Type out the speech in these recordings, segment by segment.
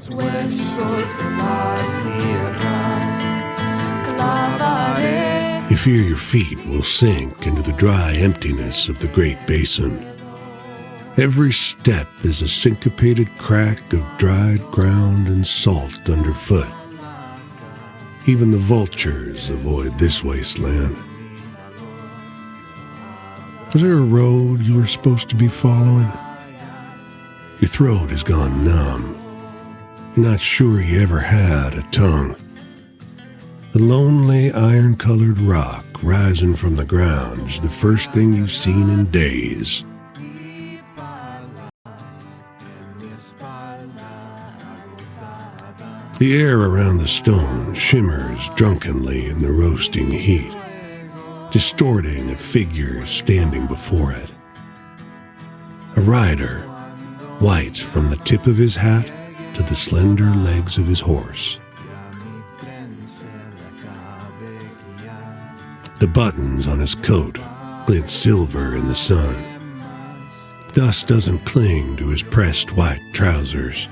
huesos de la tierra clavaré. You fear your feet will sink into the dry emptiness of the Great Basin. Every step is a syncopated crack of dried ground and salt underfoot. Even the vultures avoid this wasteland. Was there a road you were supposed to be following? Your throat has gone numb. You're not sure you ever had a tongue. The lonely iron-colored rock rising from the ground is the first thing you've seen in days. The air around the stone shimmers drunkenly in the roasting heat, distorting a figure standing before it. A rider, white from the tip of his hat to the slender legs of his horse. The buttons on his coat glint silver in the sun. Dust doesn't cling to his pressed white trousers.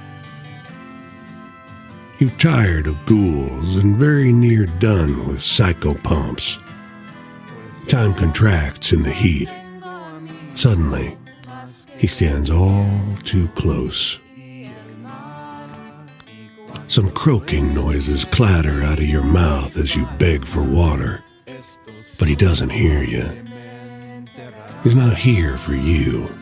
You're tired of ghouls and very near done with psychopomps. Time contracts in the heat. Suddenly, he stands all too close. Some croaking noises clatter out of your mouth as you beg for water, but he doesn't hear you. He's not here for you.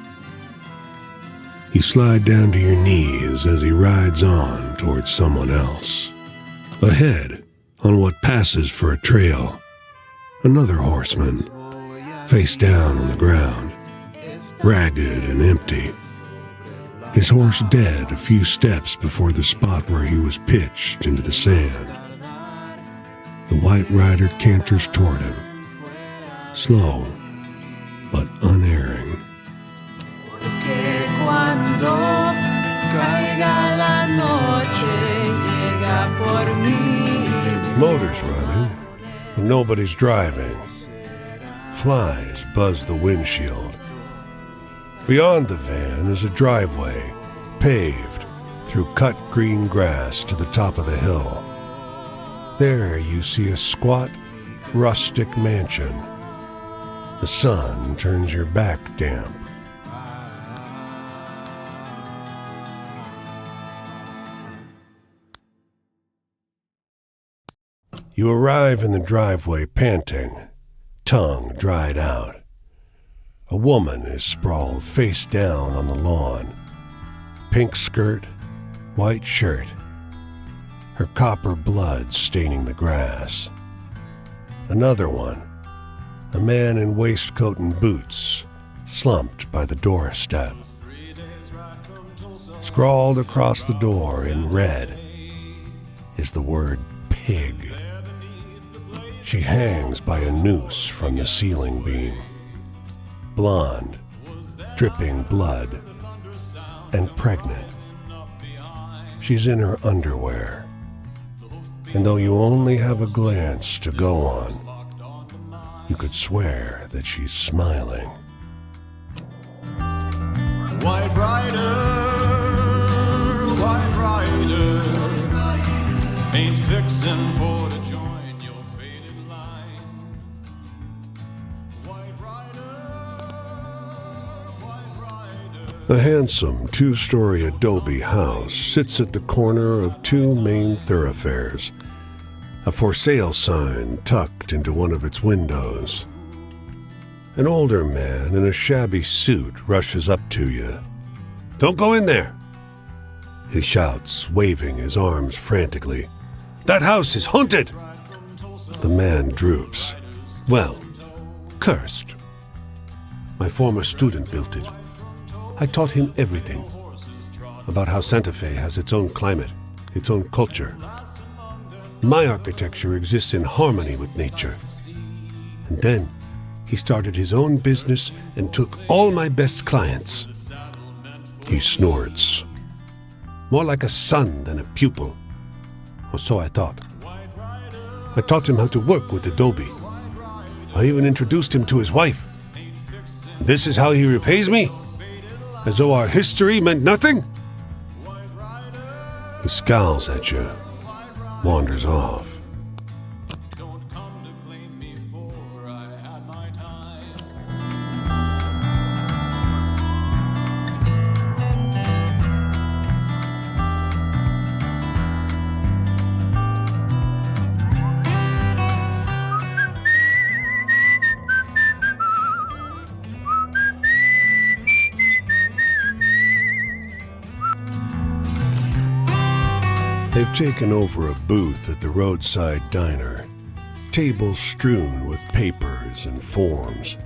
You slide down to your knees as he rides on towards someone else. Ahead, on what passes for a trail, another horseman, face down on the ground, ragged and empty. His horse dead a few steps before the spot where he was pitched into the sand. The white rider canters toward him, slow but unerring. Motor's running, but nobody's driving. Flies buzz the windshield. Beyond the van is a driveway, paved through cut green grass to the top of the hill. There you see a squat, rustic mansion. The sun turns your back damp. You arrive in the driveway panting, tongue dried out. A woman is sprawled face down on the lawn. Pink skirt, white shirt. Her copper blood staining the grass. Another one, a man in waistcoat and boots, slumped by the doorstep. Scrawled across the door in red is the word pig. She hangs by a noose from the ceiling beam. Blonde, dripping blood, and pregnant. She's in her underwear. And though you only have a glance to go on, you could swear that she's smiling. White rider, ain't fixin' for to join your faded line. White rider. A handsome two-story adobe house sits at the corner of two main thoroughfares, a for sale sign tucked into one of its windows. An older man in a shabby suit rushes up to you. "Don't go in there!" he shouts, waving his arms frantically. "That house is haunted!" The man droops. "Well, cursed. My former student built it. I taught him everything about how Santa Fe has its own climate, its own culture. My architecture exists in harmony with nature. And then he started his own business and took all my best clients." He snorts. "More like a son than a pupil. Or so I thought. I taught him how to work with adobe. I even introduced him to his wife. This is how he repays me? As though our history meant nothing?" He scowls at you, wanders off. Don't come to claim me for I had my time. They've taken over a booth at the roadside diner, tables strewn with papers and forms.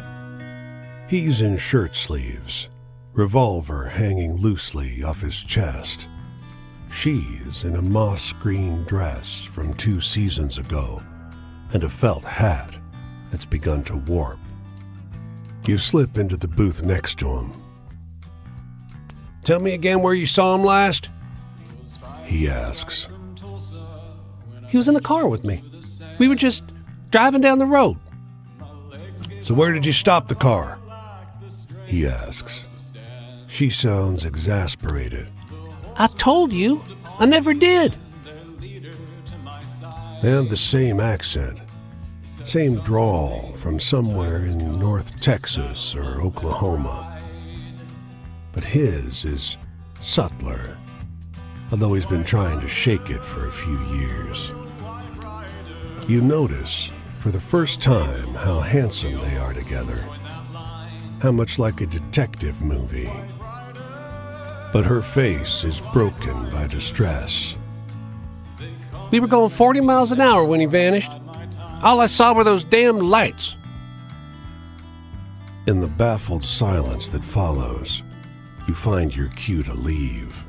He's in shirt sleeves, revolver hanging loosely off his chest. She's in a moss green dress from 2 seasons ago and a felt hat that's begun to warp. You slip into the booth next to him. Tell me again where you saw him last? He asks. He was in the car with me. We were just driving down the road. So where did you stop the car? He asks. She sounds exasperated. I told you, I never did. And the same accent, same drawl from somewhere in North Texas or Oklahoma. But his is subtler, although he's been trying to shake it for a few years. You notice, for the first time, how handsome they are together, how much like a detective movie. But her face is broken by distress. We were going 40 miles an hour when he vanished. All I saw were those damn lights. In the baffled silence that follows, you find your cue to leave.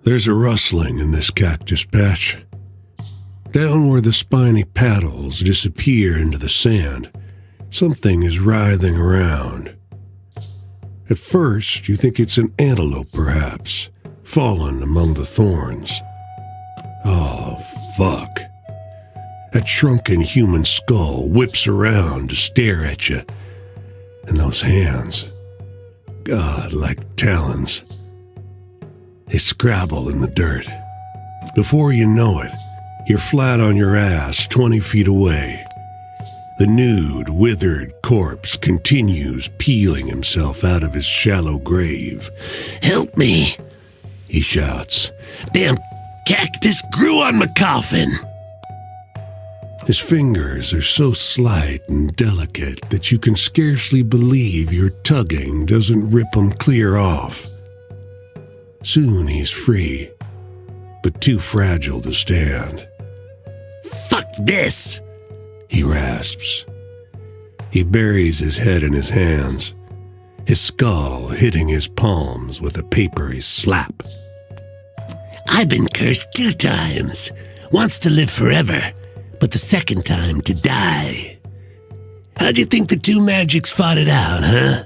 There's a rustling in this cactus patch. Down where the spiny paddles disappear into the sand, something is writhing around. At first, you think it's an antelope, perhaps, fallen among the thorns. Oh, fuck. That shrunken human skull whips around to stare at you. And those hands, God, like talons. They scrabble in the dirt. Before you know it, you're flat on your ass 20 feet away. The nude, withered corpse continues peeling himself out of his shallow grave. Help me! He shouts. Damn cactus grew on my coffin! His fingers are so slight and delicate that you can scarcely believe your tugging doesn't rip them clear off. Soon he's free, but too fragile to stand. Fuck this! He rasps. He buries his head in his hands, his skull hitting his palms with a papery slap. I've been cursed 2 times. Once to live forever, but the second time to die. How'd you think the 2 magics fought it out, huh?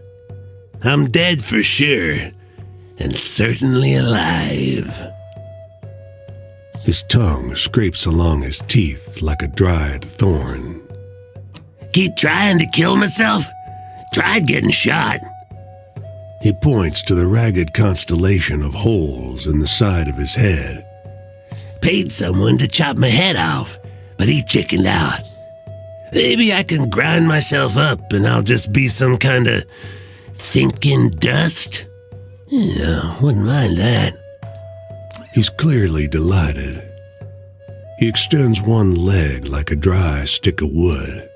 I'm dead for sure, and certainly alive. His tongue scrapes along his teeth like a dried thorn. Keep trying to kill myself? Tried getting shot. He points to the ragged constellation of holes in the side of his head. Paid someone to chop my head off, but he chickened out. Maybe I can grind myself up and I'll just be some kind of thinking dust? Yeah, wouldn't mind that. He's clearly delighted. He extends one leg like a dry stick of wood.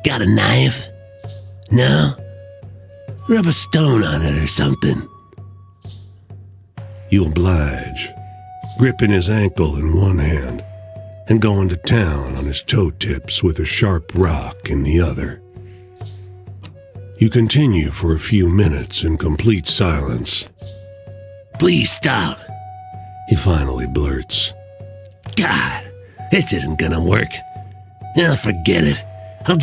Got a knife? No? Rub a stone on it or something. You oblige, gripping his ankle in one hand and going to town on his toe tips with a sharp rock in the other. You continue for a few minutes in complete silence. Please stop. He finally blurts. God, this isn't gonna work. Forget it. I'll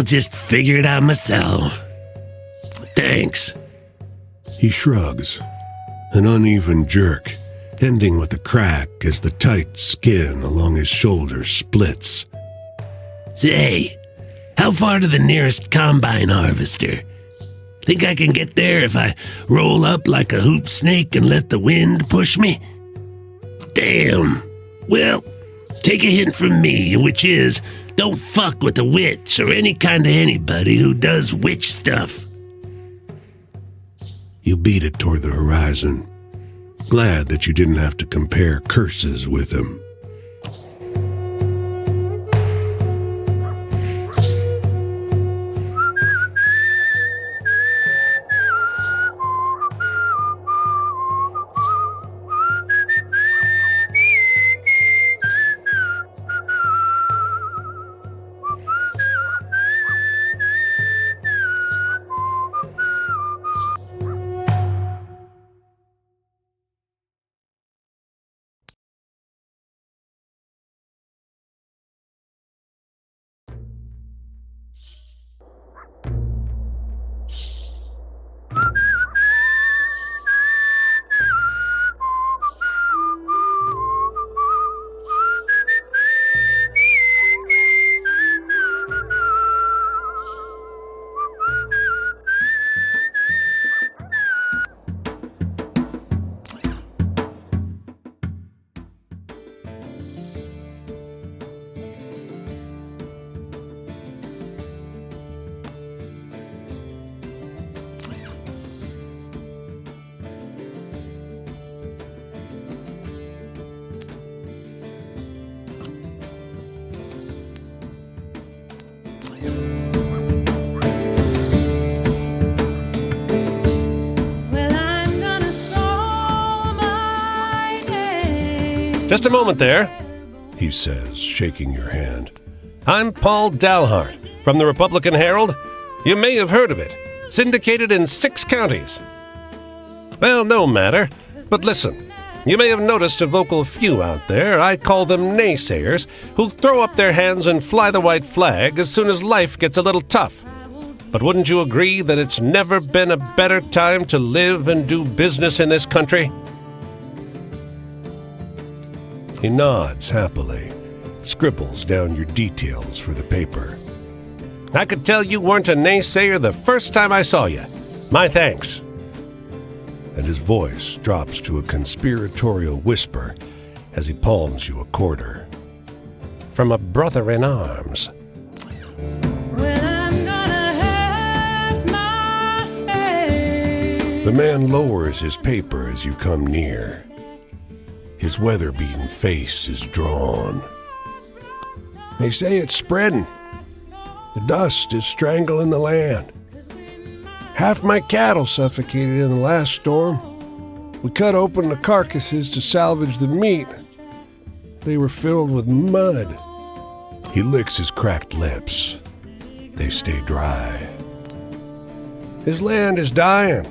just figure it out myself. Thanks. He shrugs, an uneven jerk, ending with a crack as the tight skin along his shoulders splits. Say, how far to the nearest combine harvester? Think I can get there if I roll up like a hoop snake and let the wind push me? Damn. Well, take a hint from me, which is, don't fuck with a witch or any kind of anybody who does witch stuff. You beat it toward the horizon, glad that you didn't have to compare curses with him. Just a moment there, He says, shaking your hand. I'm Paul Dalhart from the Republican Herald. You may have heard of it. Syndicated in 6 counties. Well, no matter. But listen, you may have noticed a vocal few out there. I call them naysayers, who throw up their hands and fly the white flag as soon as life gets a little tough. But wouldn't you agree that it's never been a better time to live and do business in this country? He nods happily, scribbles down your details for the paper. I could tell you weren't a naysayer the first time I saw you. My thanks. And his voice drops to a conspiratorial whisper as he palms you a quarter. From a brother in arms. The man lowers his paper as you come near. His weather-beaten face is drawn. They say it's spreading. The dust is strangling the land. Half my cattle suffocated in the last storm. We cut open the carcasses to salvage the meat. They were filled with mud. He licks his cracked lips. They stay dry. His land is dying.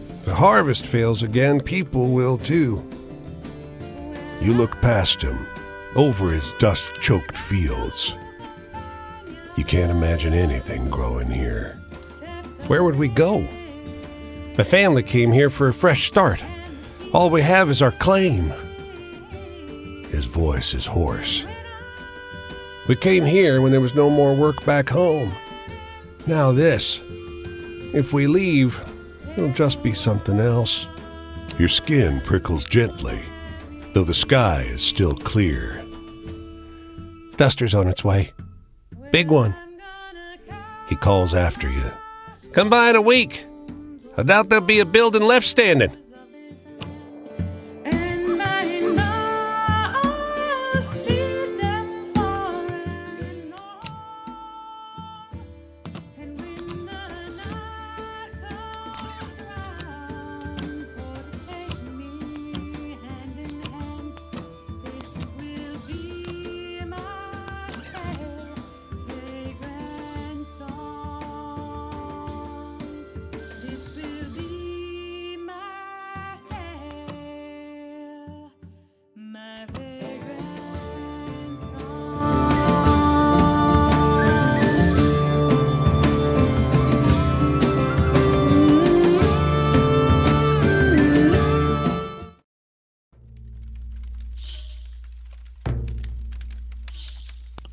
If the harvest fails again, people will too. You look past him, over his dust-choked fields. You can't imagine anything growing here. Where would we go? My family came here for a fresh start. All we have is our claim. His voice is hoarse. We came here when there was no more work back home. Now this. If we leave, it'll just be something else. Your skin prickles gently, though the sky is still clear. Duster's on its way. Big one. He calls after you. Come by in a week. I doubt there'll be a building left standing.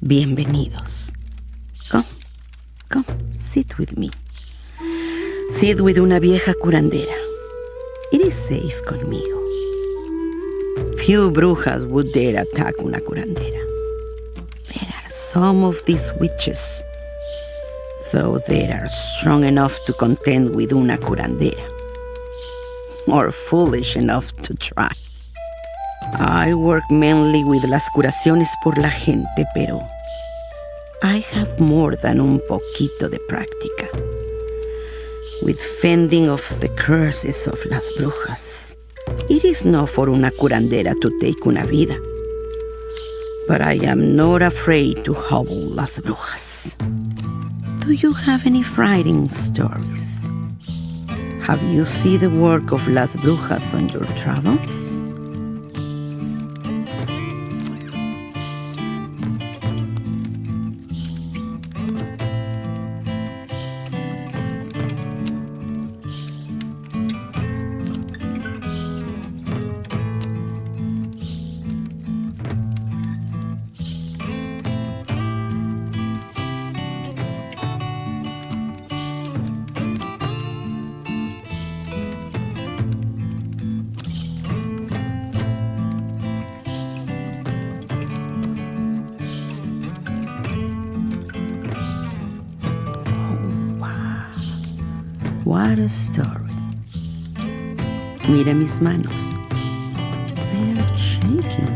Bienvenidos. Come, sit with me. Sit with una vieja curandera. It is safe conmigo. Few brujas would dare attack una curandera. There are some of these witches, though they are strong enough to contend with una curandera, or foolish enough to try. I work mainly with las curaciones por la gente, pero I have more than un poquito de práctica with fending off the curses of las brujas. It is not for una curandera to take una vida, but I am not afraid to hobble las brujas. Do you have any frightening stories? Have you seen the work of las brujas on your travels? What a story. Mira mis manos. They are shaking.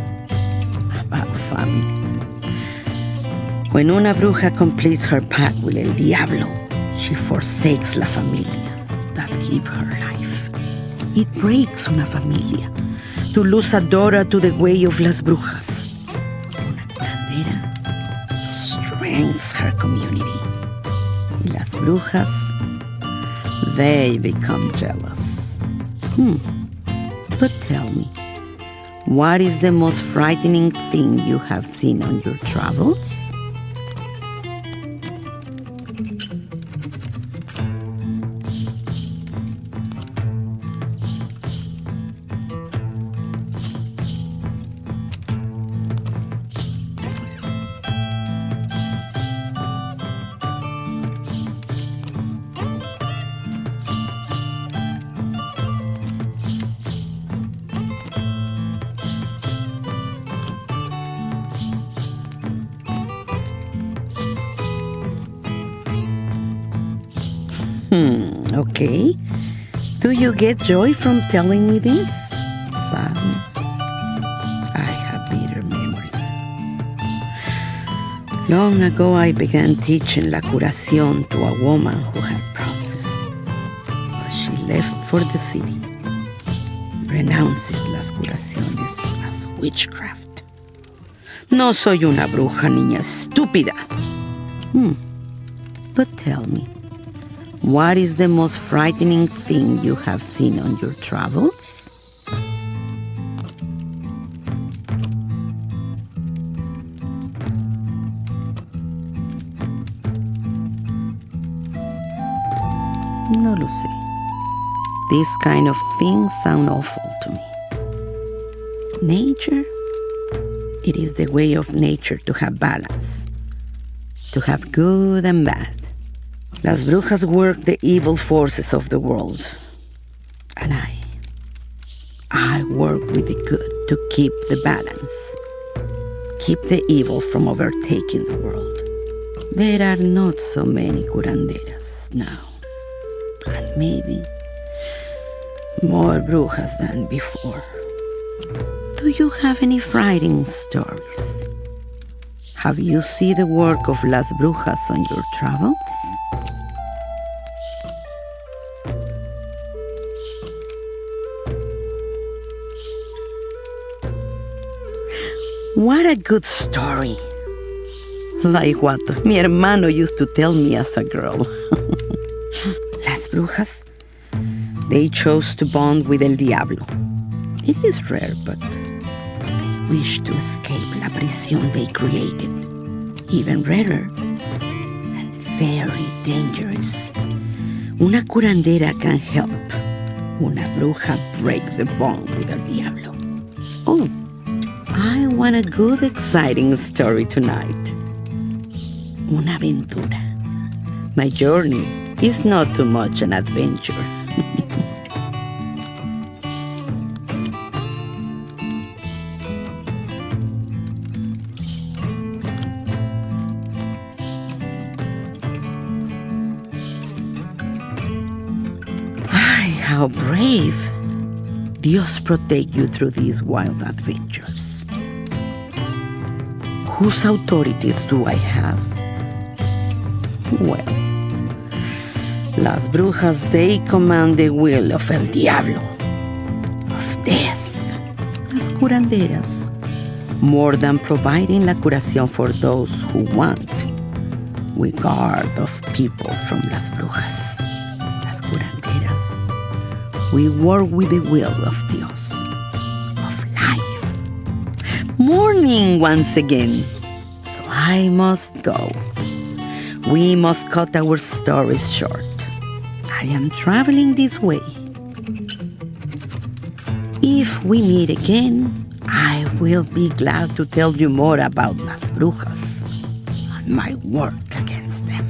About family. When una bruja completes her pact with el diablo, she forsakes la familia that give her life. It breaks una familia to lose a daughter to the way of las brujas. Una curandera strengthens her community. Y las brujas, they become jealous. But tell me, what is the most frightening thing you have seen on your travels? Okay. Do you get joy from telling me this? Sadness? I have bitter memories. Long ago, I began teaching la curación to a woman who had promised. But she left for the city, renouncing las curaciones as witchcraft. No soy una bruja, niña estúpida. But tell me, what is the most frightening thing you have seen on your travels? No lo sé. These kind of things sound awful to me. Nature? It is the way of nature to have balance, to have good and bad. Las brujas work the evil forces of the world. And I work with the good to keep the balance. Keep the evil from overtaking the world. There are not so many curanderas now. And maybe more brujas than before. Do you have any frightening stories? Have you seen the work of las brujas on your travels? What a good story. Like what mi hermano used to tell me as a girl. Las brujas, they chose to bond with el diablo. It is rare, but they wish to escape la prisión they created. Even rarer and very dangerous. Una curandera can help una bruja break the bond with el diablo. Oh, I want a good, exciting story tonight. una aventura. My journey is not too much an adventure. Ay, how brave. Dios protect you through these wild adventures. Whose authorities do I have? Well, las brujas, they command the will of el diablo, of death. Las curanderas, more than providing la curación for those who want, we guard of people from las brujas. Las curanderas, we work with the will of Dios, of life. Morning once again, so I must go. We must cut our stories short. I am traveling this way. If we meet again, I will be glad to tell you more about las brujas and my work against them.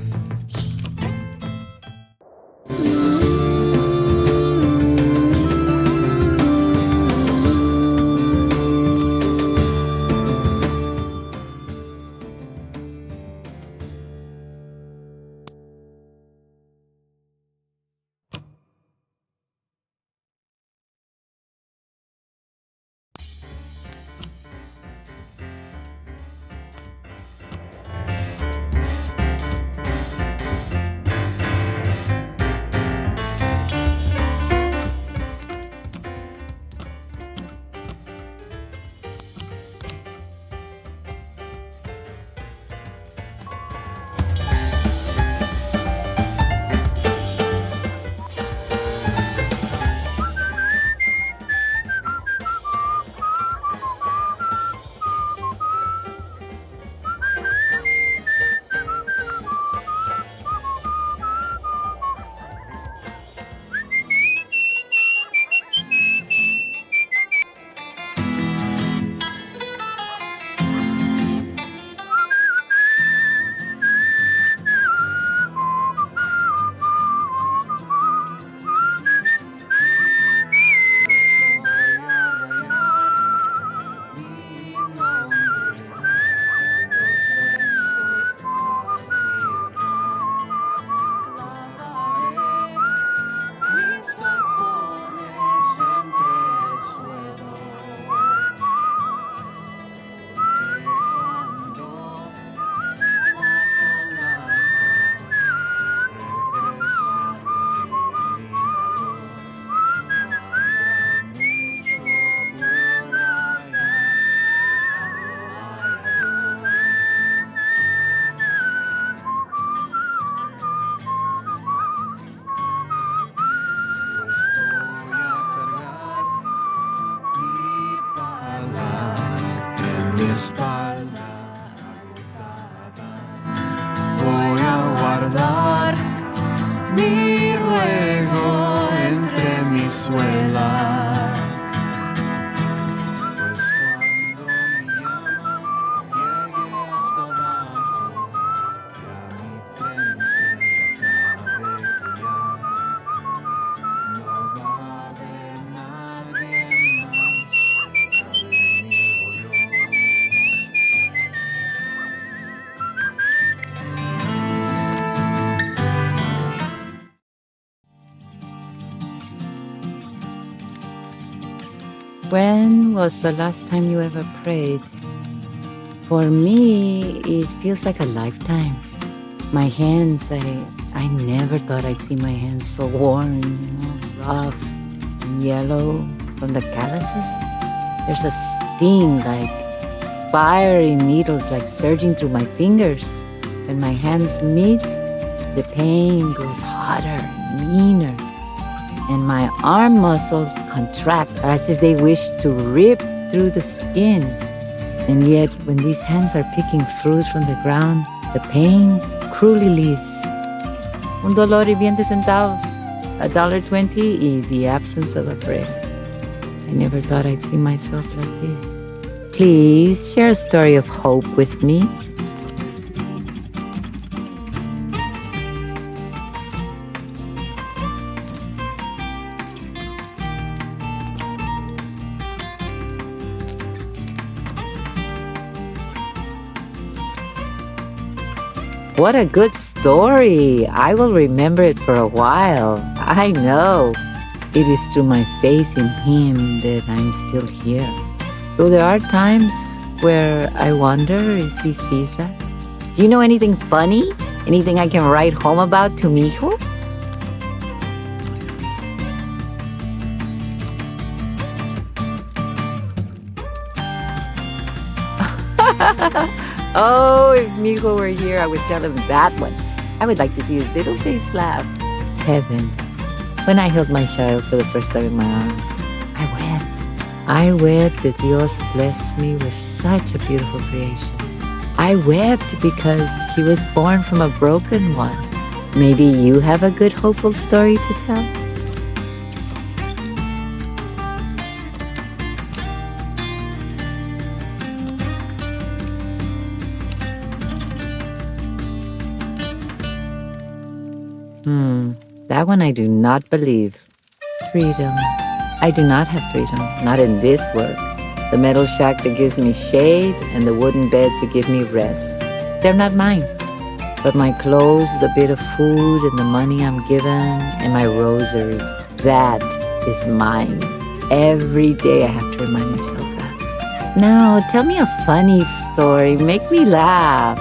espalda agotada. Voy a guardar mi ruego entre mis suelas, pues cuando mi llama llegue hasta abajo, ya mi tren se acabe y ya no va a haber nadie más que conmigo yo. When was the last time you ever prayed? For me, it feels like a lifetime. My hands, I never thought I'd see my hands so worn, rough and yellow from the calluses. There's a sting like fiery needles like surging through my fingers. When my hands meet, the pain grows hotter and meaner. And my arm muscles contract as if they wish to rip through the skin. And yet, when these hands are picking fruit from the ground, the pain cruelly leaves. Un dolor y 20 centavos, $1.20 y the absence of a prayer. I never thought I'd see myself like this. Please share a story of hope with me. What a good story. I will remember it for a while. I know. It is through my faith in him that I'm still here. Though there are times where I wonder if he sees that. Do you know anything funny? Anything I can write home about to mijo? Oh, if mijo were here, I would tell him that one. I would like to see his little face laugh. Heaven. When I held my child for the first time in my arms, I wept. I wept that Dios blessed me with such a beautiful creation. I wept because he was born from a broken one. Maybe you have a good, hopeful story to tell? That one I do not believe. Freedom. I do not have freedom, not in this work. The metal shack that gives me shade and the wooden beds that give me rest. They're not mine. But my clothes, the bit of food, and the money I'm given, and my rosary, that is mine. Every day I have to remind myself that. Now, tell me a funny story. Make me laugh.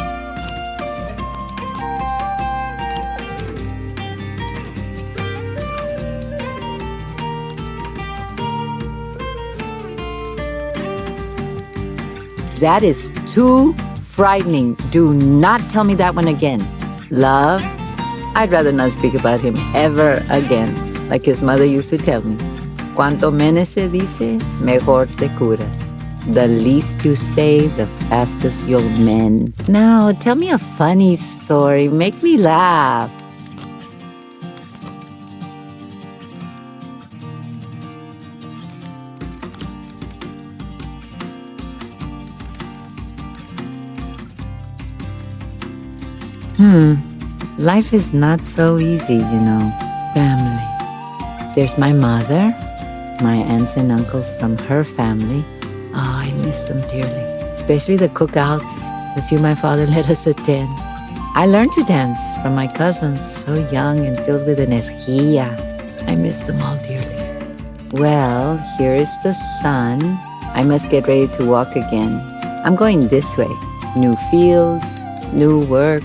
That is too frightening. Do not tell me that one again. Love, I'd rather not speak about him ever again. Like his mother used to tell me. Cuanto menos se dice, mejor te curas. The least you say, the fastest you'll mend. Now, tell me a funny story. Make me laugh. Life is not so easy, you know. Family. There's my mother, my aunts and uncles from her family. Oh, I miss them dearly. Especially the cookouts, the few my father let us attend. I learned to dance from my cousins, so young and filled with energía. I miss them all dearly. Well, here is the sun. I must get ready to walk again. I'm going this way. New fields, new work.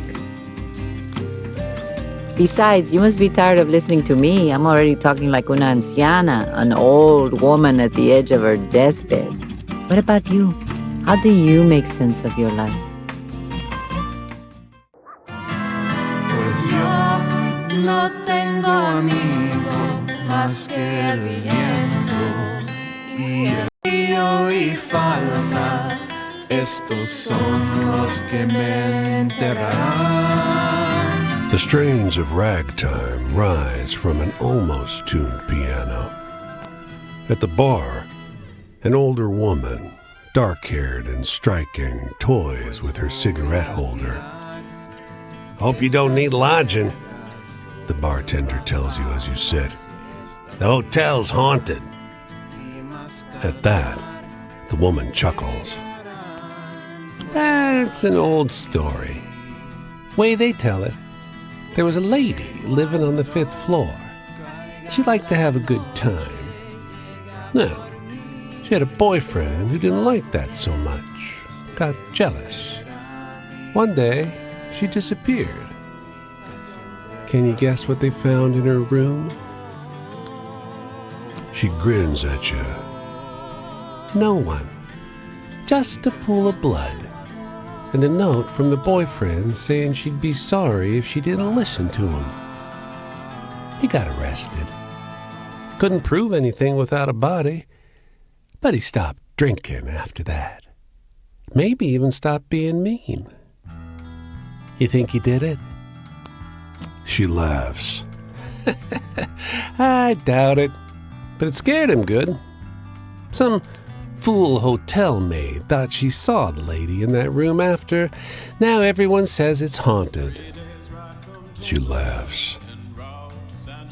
Besides, you must be tired of listening to me. I'm already talking like una anciana, an old woman at the edge of her deathbed. What about you? How do you make sense of your life? Pues yo no tengo amigo más que el viento y el río y falta. Estos son los que me enterrarán. The strains of ragtime rise from an almost tuned piano. At the bar, an older woman, dark-haired and striking, toys with her cigarette holder. Hope you don't need lodging. The bartender tells you as you sit. The hotel's haunted. At that, the woman chuckles. That's an old story. Way they tell it, there was a lady living on the 5th floor. She liked to have a good time. Now, she had a boyfriend who didn't like that so much. Got jealous. One day, she disappeared. Can you guess what they found in her room? She grins at you. No one. Just a pool of blood. And a note from the boyfriend saying she'd be sorry if she didn't listen to him. He got arrested. Couldn't prove anything without a body, but he stopped drinking after that. Maybe even stopped being mean. You think he did it? She laughs. I doubt it, but it scared him good. Some fool hotel maid thought she saw the lady in that room after. Now everyone says it's haunted. She laughs.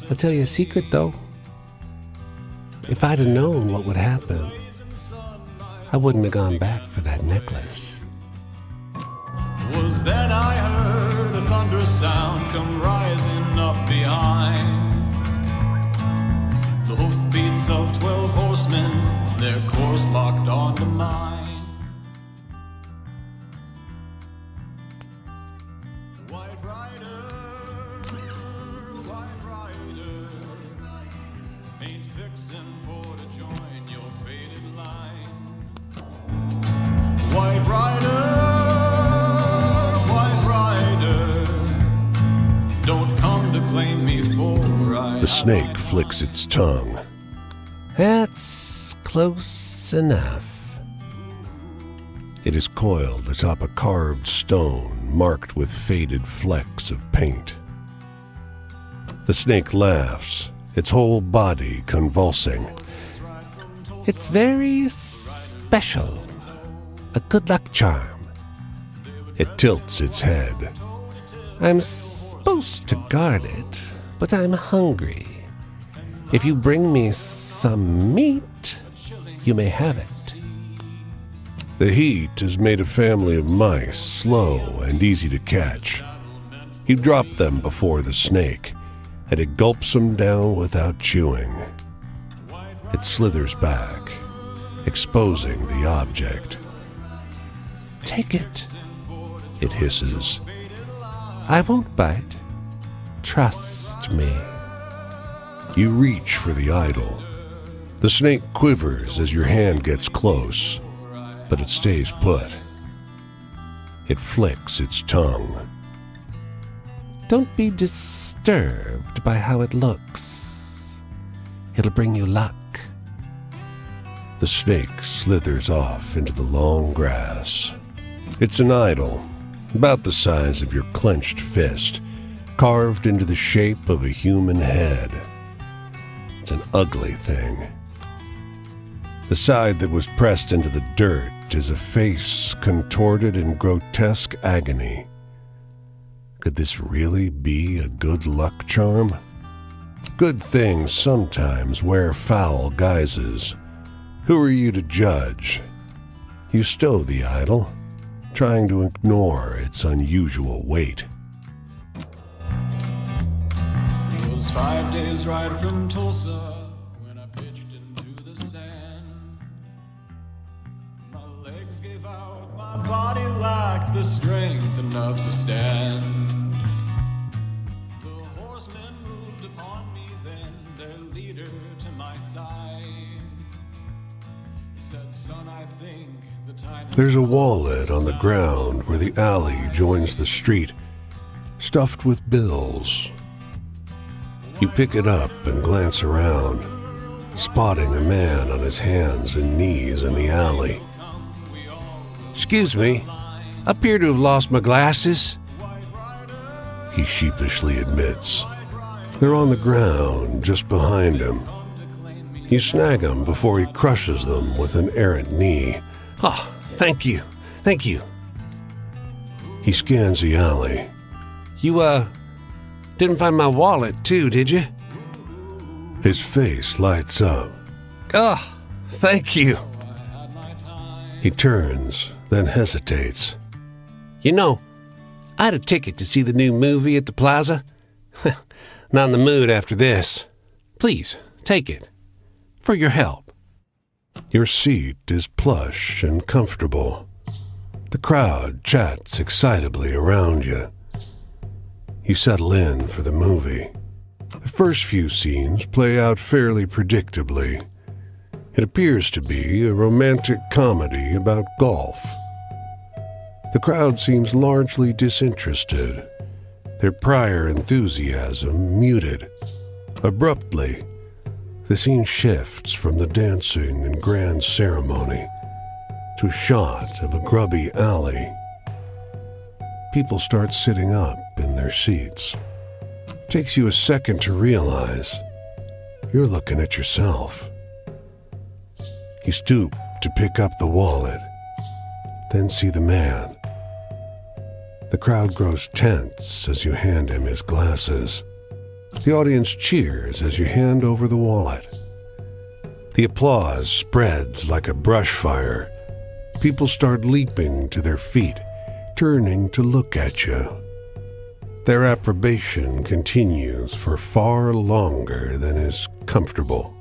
I'll tell you a secret, though. If I'd have known what would happen, I wouldn't have gone back for that necklace. Was that I heard a sound come rising up behind. The hoofbeats of 12 horsemen, their course locked onto mine. White rider, ain't fixin' for to join your faded line. White rider, don't come to claim me for The snake flicks its tongue. That's close enough. It is coiled atop a carved stone marked with faded flecks of paint. The snake laughs, its whole body convulsing. It's very special. A good luck charm. It tilts its head. I'm supposed to guard it, but I'm hungry. If you bring me some meat, you may have it. The heat has made a family of mice slow and easy to catch. You drop them before the snake, and it gulps them down without chewing. It slithers back, exposing the object. Take it. It hisses. I won't bite. Trust me. You reach for the idol. The snake quivers as your hand gets close, but it stays put. It flicks its tongue. Don't be disturbed by how it looks. It'll bring you luck. The snake slithers off into the long grass. It's an idol, about the size of your clenched fist, carved into the shape of a human head. It's an ugly thing. The side that was pressed into the dirt is a face contorted in grotesque agony. Could this really be a good luck charm? Good things sometimes wear foul guises. Who are you to judge? You stow the idol, trying to ignore its unusual weight. It was 5 days' ride from Tulsa when I pitched into the sand. My legs gave out, my body lacked the strength enough to stand. The horsemen moved upon me then, their leader to my side. He said, son, I think the time is There's a wallet on the ground where the alley joins the street, stuffed with bills. You pick it up and glance around, spotting a man on his hands and knees in the alley. Excuse me, I appear to have lost my glasses. He sheepishly admits. They're on the ground just behind him. You snag them before he crushes them with an errant knee. Oh, thank you. Thank you. He scans the alley. You, didn't find my wallet too, did you? His face lights up. Oh, thank you. He turns, then hesitates. You know, I had a ticket to see the new movie at the plaza. Not in the mood after this. Please, take it. For your help. Your seat is plush and comfortable. The crowd chats excitably around you. You settle in for the movie. The first few scenes play out fairly predictably. It appears to be a romantic comedy about golf. The crowd seems largely disinterested, their prior enthusiasm muted. Abruptly, the scene shifts from the dancing and grand ceremony to a shot of a grubby alley. People start sitting up in their seats. It takes you a second to realize you're looking at yourself. You stoop to pick up the wallet, then see the man. The crowd grows tense as you hand him his glasses. The audience cheers as you hand over the wallet. The applause spreads like a brush fire. People start leaping to their feet, turning to look at you. Their approbation continues for far longer than is comfortable.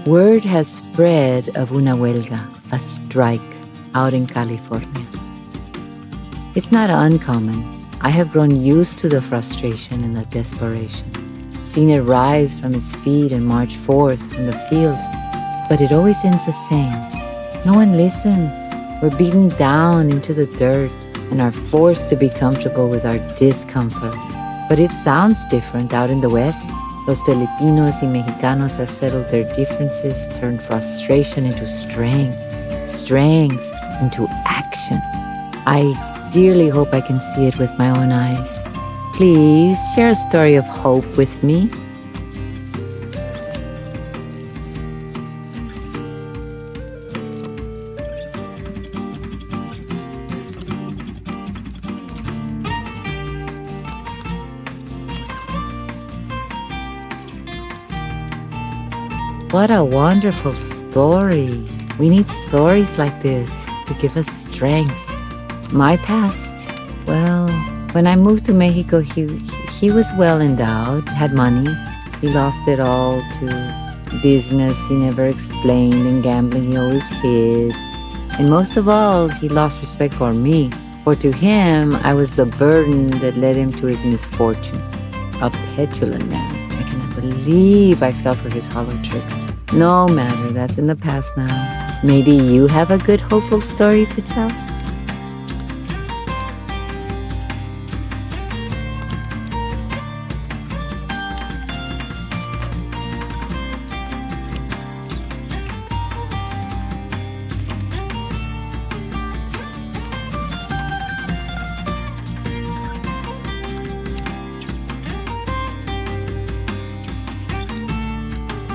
Word has spread of una huelga, a strike, out in California. It's not uncommon. I have grown used to the frustration and the desperation, seen it rise from its feet and march forth from the fields, but it always ends the same. No one listens. We're beaten down into the dirt and are forced to be comfortable with our discomfort. But it sounds different out in the West. Los Filipinos y Mexicanos have settled their differences, turned frustration into strength, strength into action. I dearly hope I can see it with my own eyes. Please share a story of hope with me. What a wonderful story. We need stories like this to give us strength. My past, well, when I moved to Mexico, he was well endowed, had money. He lost it all to business he never explained, and gambling he always hid. And most of all, he lost respect for me, for to him, I was the burden that led him to his misfortune. A petulant man. I cannot believe I fell for his hollow tricks. No matter, that's in the past now. Maybe you have a good, hopeful story to tell?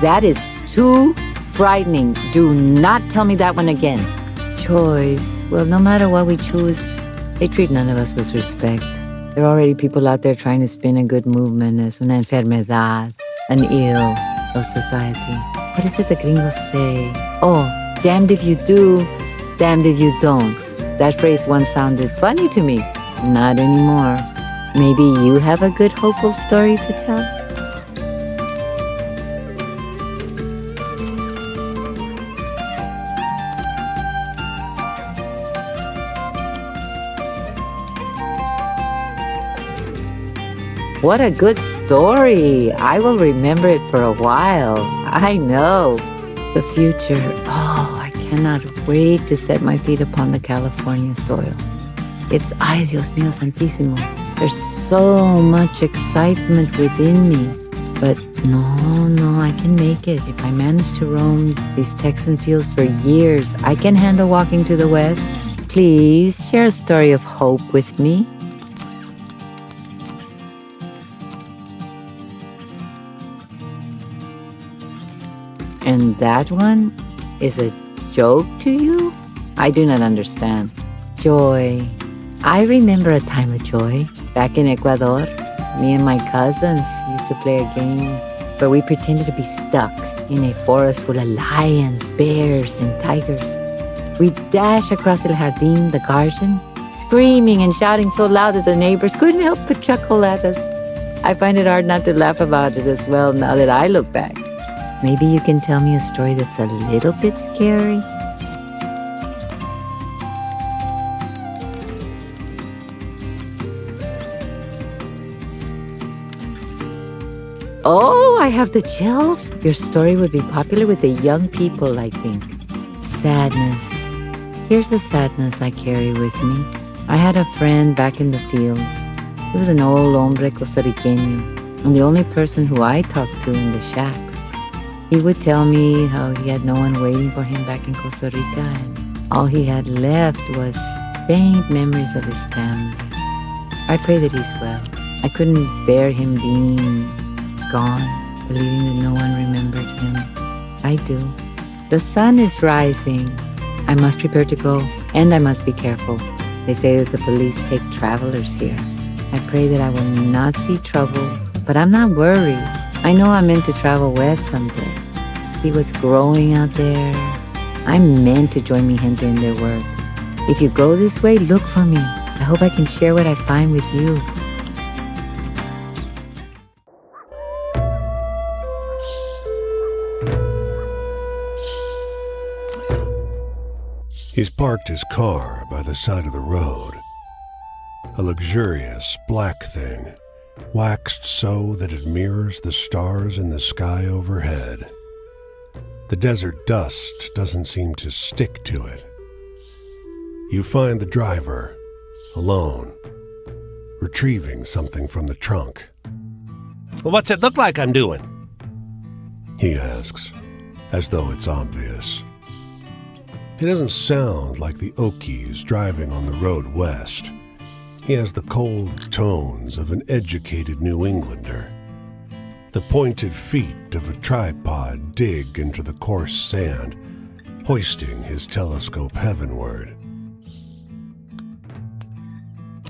That is too frightening. Do not tell me that one again. Choice. Well, no matter what we choose, they treat none of us with respect. There are already people out there trying to spin a good movement as una enfermedad, an ill of society. What is it the gringos say? Oh, damned if you do, damned if you don't. That phrase once sounded funny to me. Not anymore. Maybe you have a good, hopeful story to tell? What a good story. I will remember it for a while. I know. The future. Oh, I cannot wait to set my feet upon the California soil. It's, ay, Dios mío santísimo. There's so much excitement within me. But no, I can make it. If I manage to roam these Texan fields for years, I can handle walking to the west. Please share a story of hope with me. And that one is a joke to you? I do not understand. Joy. I remember a time of joy. Back in Ecuador, me and my cousins used to play a game where we pretended to be stuck in a forest full of lions, bears, and tigers. We'd dash across El Jardín, the garden, screaming and shouting so loud that the neighbors couldn't help but chuckle at us. I find it hard not to laugh about it as well now that I look back. Maybe you can tell me a story that's a little bit scary? Oh, I have the chills. Your story would be popular with the young people, I think. Sadness. Here's the sadness I carry with me. I had a friend back in the fields. He was an old hombre costarriqueño, and the only person who I talked to in the shacks. He would tell me how he had no one waiting for him back in Costa Rica, and all he had left was faint memories of his family. I pray that he's well. I couldn't bear him being gone, believing that no one remembered him. I do. The sun is rising. I must prepare to go, and I must be careful. They say that the police take travelers here. I pray that I will not see trouble, but I'm not worried. I know I'm meant to travel west someday, see what's growing out there. I'm meant to join mi gente in their work. If you go this way, look for me. I hope I can share what I find with you. He's parked his car by the side of the road. A luxurious black thing, waxed so that it mirrors the stars in the sky overhead. The desert dust doesn't seem to stick to it. You find the driver, alone, retrieving something from the trunk. Well, what's it look like I'm doing? He asks, as though it's obvious. He doesn't sound like the Okies driving on the road west. He has the cold tones of an educated New Englander. The pointed feet of a tripod dig into the coarse sand, hoisting his telescope heavenward.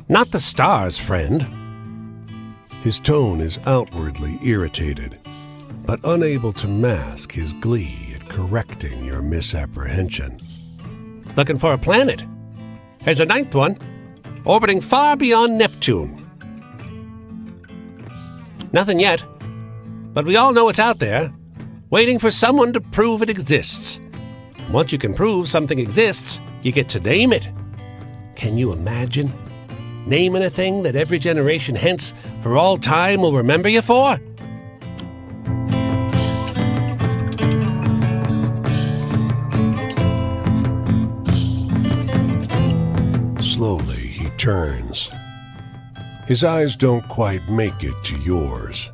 Not the stars, friend. His tone is outwardly irritated, but unable to mask his glee at correcting your misapprehension. Looking for a planet. There's a ninth one, orbiting far beyond Neptune. Nothing yet, but we all know it's out there, waiting for someone to prove it exists. Once you can prove something exists, you get to name it. Can you imagine naming a thing that every generation hence for all time will remember you for? Slowly he turns. His eyes don't quite make it to yours.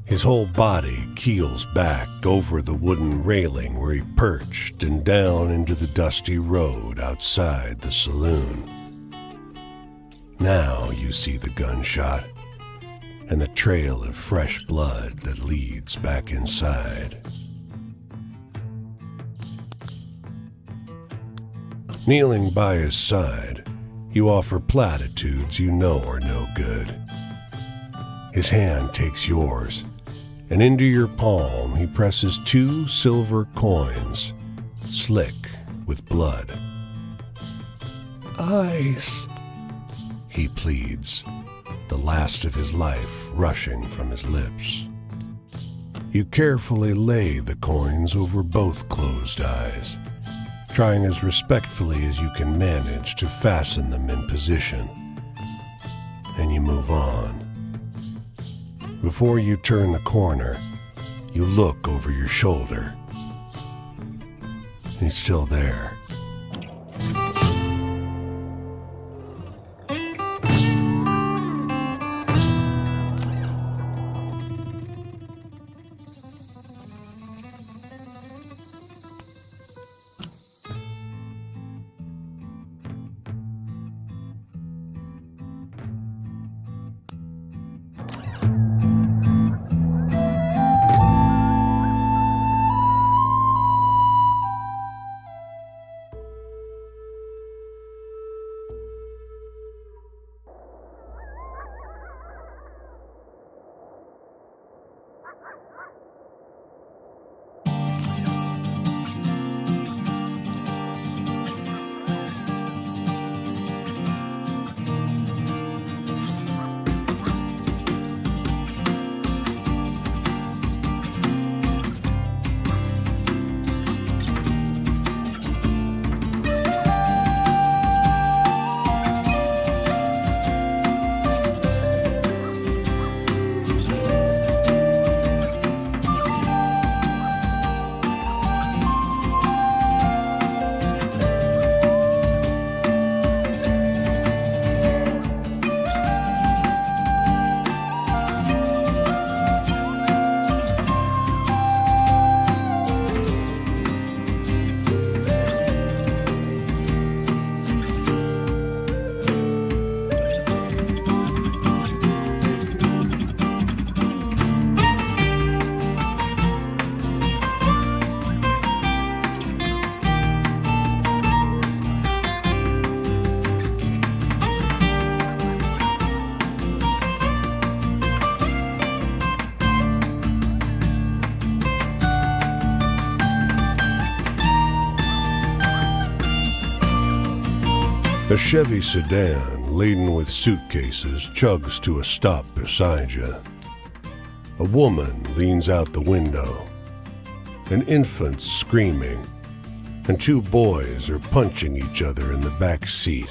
His whole body keels back over the wooden railing where he perched and down into the dusty road outside the saloon. Now you see the gunshot, and the trail of fresh blood that leads back inside. Kneeling by his side, you offer platitudes you know are no good. His hand takes yours, and into your palm he presses 2 silver coins, slick with blood. "Eyes," he pleads, the last of his life rushing from his lips. You carefully lay the coins over both closed eyes, trying as respectfully as you can manage to fasten them in position, and you move on. Before you turn the corner, you look over your shoulder. He's still there. A Chevy sedan laden with suitcases chugs to a stop beside you. A woman leans out the window. An infant's screaming, and 2 boys are punching each other in the back seat.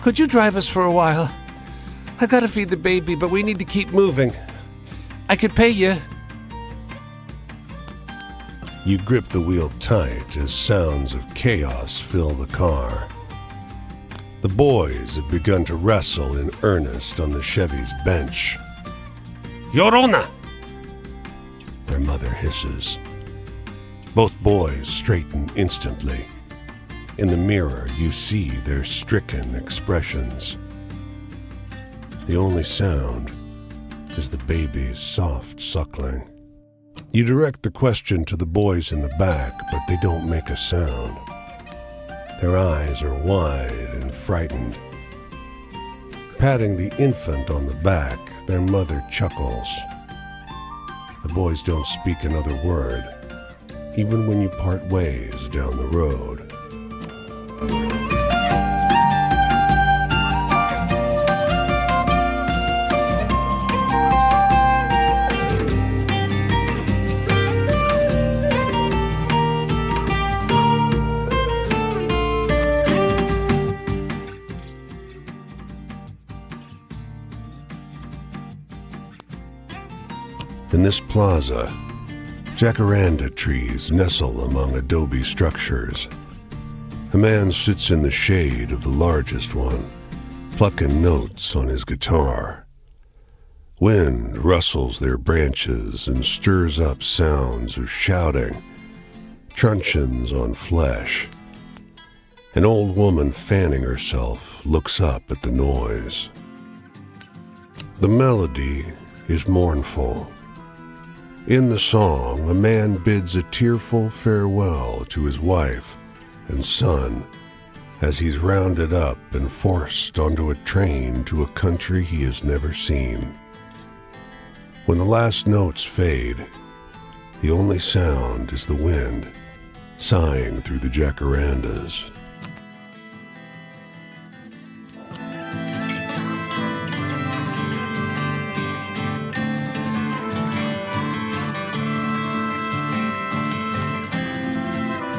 Could you drive us for a while? I gotta feed the baby, but we need to keep moving. I could pay you. You grip the wheel tight as sounds of chaos fill the car. The boys have begun to wrestle in earnest on the Chevy's bench. Your Honor! Their mother hisses. Both boys straighten instantly. In the mirror, you see their stricken expressions. The only sound is the baby's soft suckling. You direct the question to the boys in the back, but they don't make a sound. Their eyes are wide and frightened. Patting the infant on the back, their mother chuckles. The boys don't speak another word, even when you part ways down the road. In this plaza, jacaranda trees nestle among adobe structures. A man sits in the shade of the largest one, plucking notes on his guitar. Wind rustles their branches and stirs up sounds of shouting, truncheons on flesh. An old woman fanning herself looks up at the noise. The melody is mournful. In the song, a man bids a tearful farewell to his wife and son as he's rounded up and forced onto a train to a country he has never seen. When the last notes fade, the only sound is the wind sighing through the jacarandas.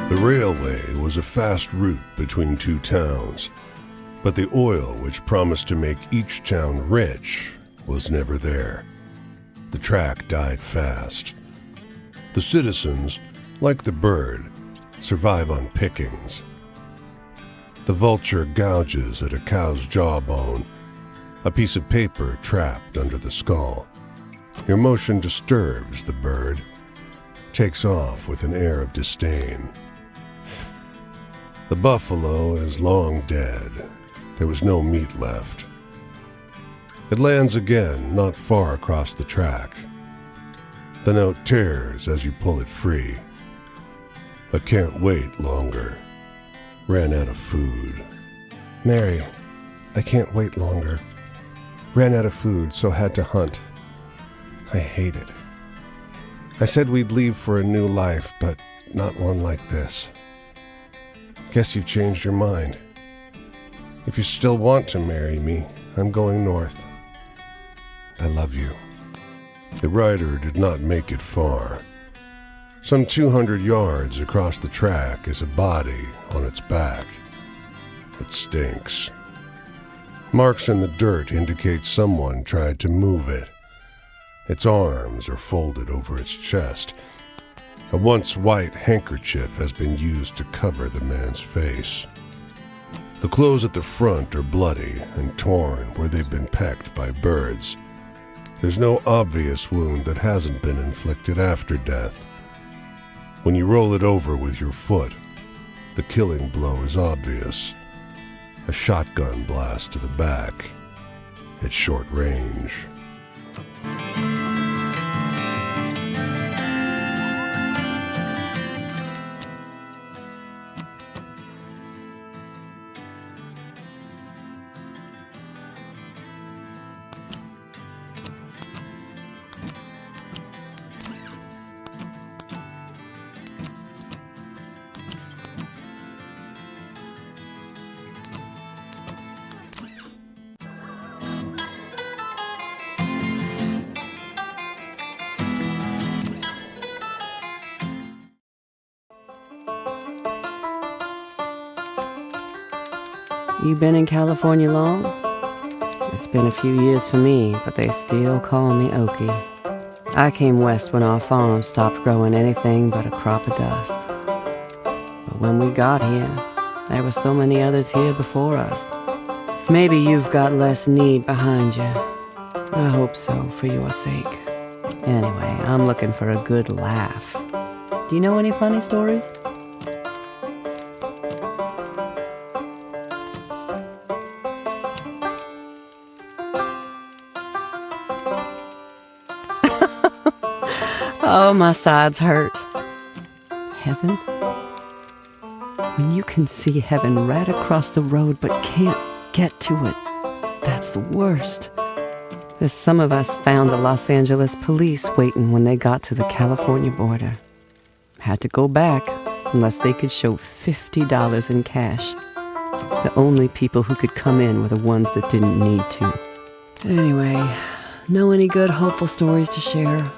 The railway was a fast route between two towns, but the oil which promised to make each town rich was never there. The track died fast. The citizens, like the bird, survive on pickings. The vulture gouges at a cow's jawbone, a piece of paper trapped under the skull. Your motion disturbs the bird, takes off with an air of disdain. The buffalo is long dead. There was no meat left. It lands again, not far across the track. The note tears as you pull it free. I can't wait longer. Ran out of food. Mary, I can't wait longer. Ran out of food, so had to hunt. I hate it. I said we'd leave for a new life, but not one like this. Guess you've changed your mind. If you still want to marry me, I'm going north. I love you. The rider did not make it far. Some 200 yards across the track is a body on its back. It stinks. Marks in the dirt indicate someone tried to move it. Its arms are folded over its chest. A once white handkerchief has been used to cover the man's face. The clothes at the front are bloody and torn where they've been pecked by birds. There's no obvious wound that hasn't been inflicted after death. When you roll it over with your foot, the killing blow is obvious. A shotgun blast to the back at short range. You been in California long? It's been a few years for me, but they still call me Okie. I came west when our farm stopped growing anything but a crop of dust. But when we got here, there were so many others here before us. Maybe you've got less need behind you. I hope so, for your sake. Anyway, I'm looking for a good laugh. Do you know any funny stories? Oh, my sides hurt. Heaven? When you can see heaven right across the road but can't get to it, that's the worst. There's some of us found the Los Angeles police waiting when they got to the California border. Had to go back unless they could show $50 in cash. The only people who could come in were the ones that didn't need to. Anyway, know any good hopeful stories to share?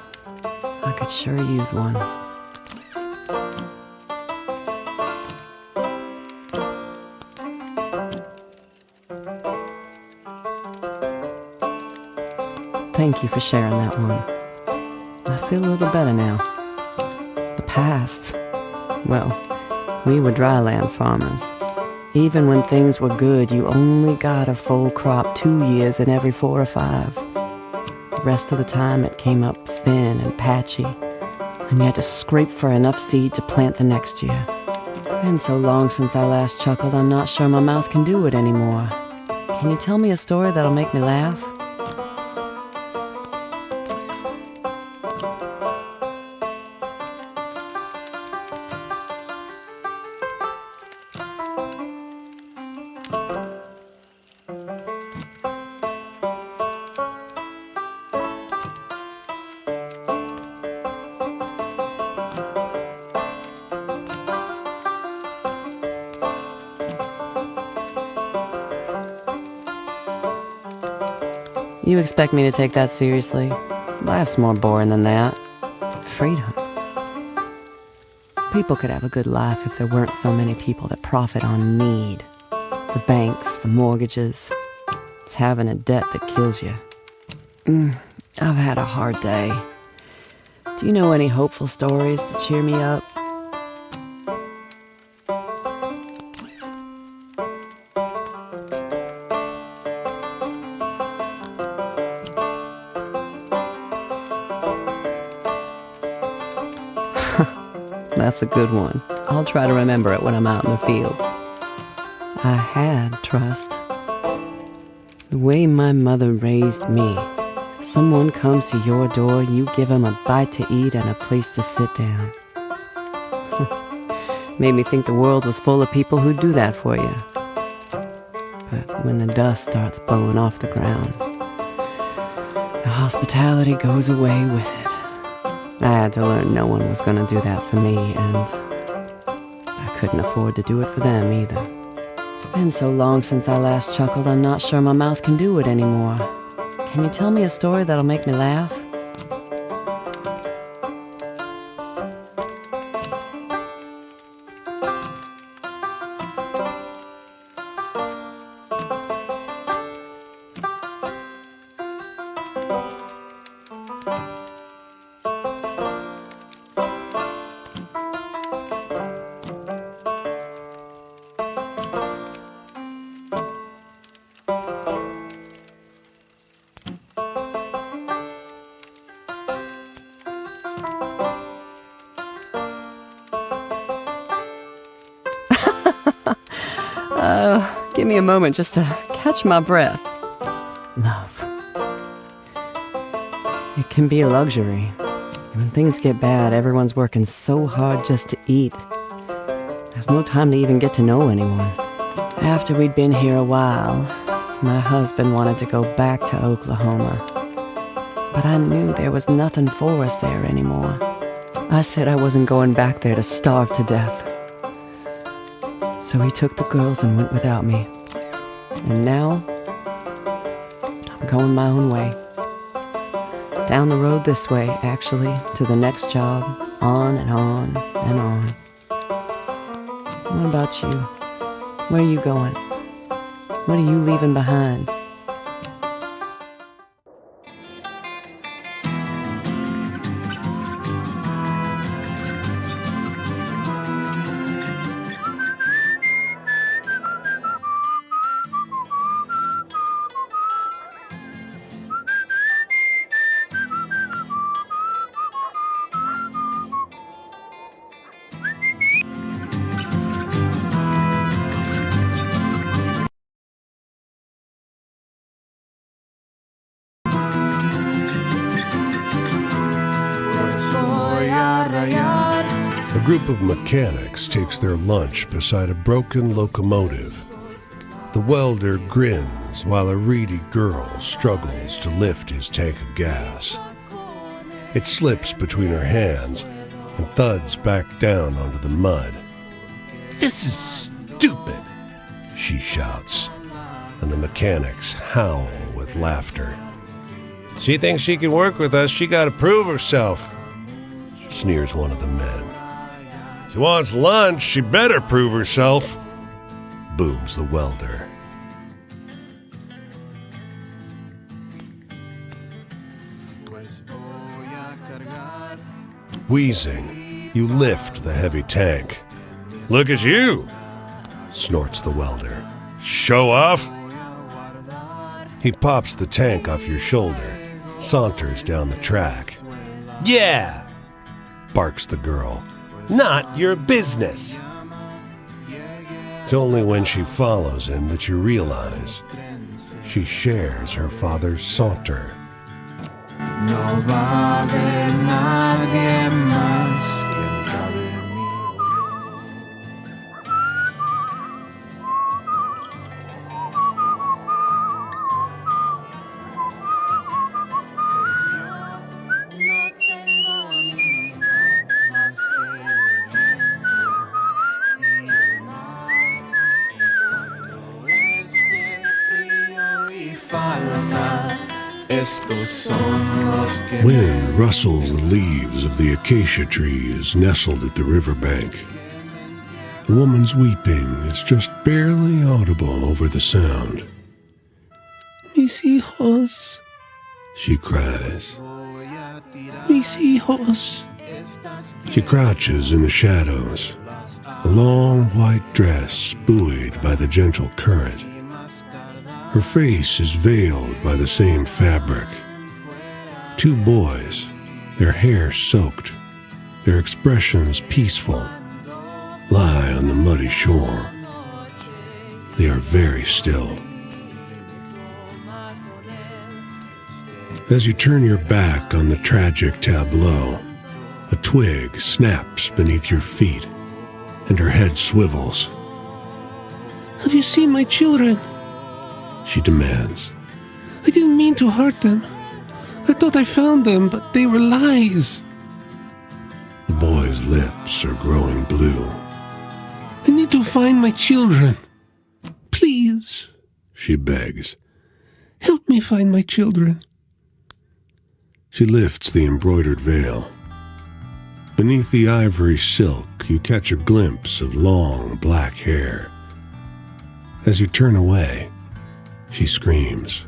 I could sure use one. Thank you for sharing that one. I feel a little better now. The past, well, we were dryland farmers. Even when things were good, you only got a full crop 2 years in every 4 or 5. The rest of the time it came up thin and patchy, and you had to scrape for enough seed to plant the next year. Been so long since I last chuckled, I'm not sure my mouth can do it anymore. Can you tell me a story that'll make me laugh? You expect me to take that seriously? Life's more boring than that. Freedom. People could have a good life if there weren't so many people that profit on need. The banks, the mortgages. It's having a debt that kills you. I've had a hard day. Do you know any hopeful stories to cheer me up? That's a good one. I'll try to remember it when I'm out in the fields. I had trust. The way my mother raised me. Someone comes to your door, you give them a bite to eat and a place to sit down. Made me think the world was full of people who'd do that for you. But when the dust starts blowing off the ground, the hospitality goes away with it. I had to learn no one was going to do that for me, and I couldn't afford to do it for them either. Been so long since I last chuckled, I'm not sure my mouth can do it anymore. Can you tell me a story that'll make me laugh? Give me a moment just to catch my breath. Love. It can be a luxury. When things get bad, everyone's working so hard just to eat. There's no time to even get to know anyone. After we'd been here a while, my husband wanted to go back to Oklahoma. But I knew there was nothing for us there anymore. I said I wasn't going back there to starve to death. So he took the girls and went without me. And now, I'm going my own way. Down the road this way, actually, to the next job, on and on and on. What about you? Where are you going? What are you leaving behind? A group of mechanics takes their lunch beside a broken locomotive. The welder grins while a reedy girl struggles to lift his tank of gas. It slips between her hands and thuds back down onto the mud. "This is stupid," she shouts, and the mechanics howl with laughter. She thinks she can work with us. She got to prove herself, Sneers one of the men. She wants lunch. She better prove herself, Booms the welder. Wheezing, you lift the heavy tank. Look at you. Snorts the welder. Show off. He pops the tank off your shoulder, saunters down the track. Yeah. Barks the girl. Not your business. It's only when she follows him that you realize she shares her father's saunter. No va a haber nadie más que cabe en mí. Estos son los que Wind rustles the leaves of the acacia trees nestled at the riverbank. A woman's weeping is just barely audible over the sound. Mis hijos, she cries. Mis hijos. She crouches in the shadows, a long white dress buoyed by the gentle current. Her face is veiled by the same fabric. Two boys, their hair soaked, their expressions peaceful, lie on the muddy shore. They are very still. As you turn your back on the tragic tableau, a twig snaps beneath your feet, and her head swivels. "Have you seen my children?" she demands. "I didn't mean to hurt them. I thought I found them, but they were lies." The boy's lips are growing blue. "I need to find my children. Please," she begs. "Help me find my children." She lifts the embroidered veil. Beneath the ivory silk, you catch a glimpse of long black hair. As you turn away, she screams.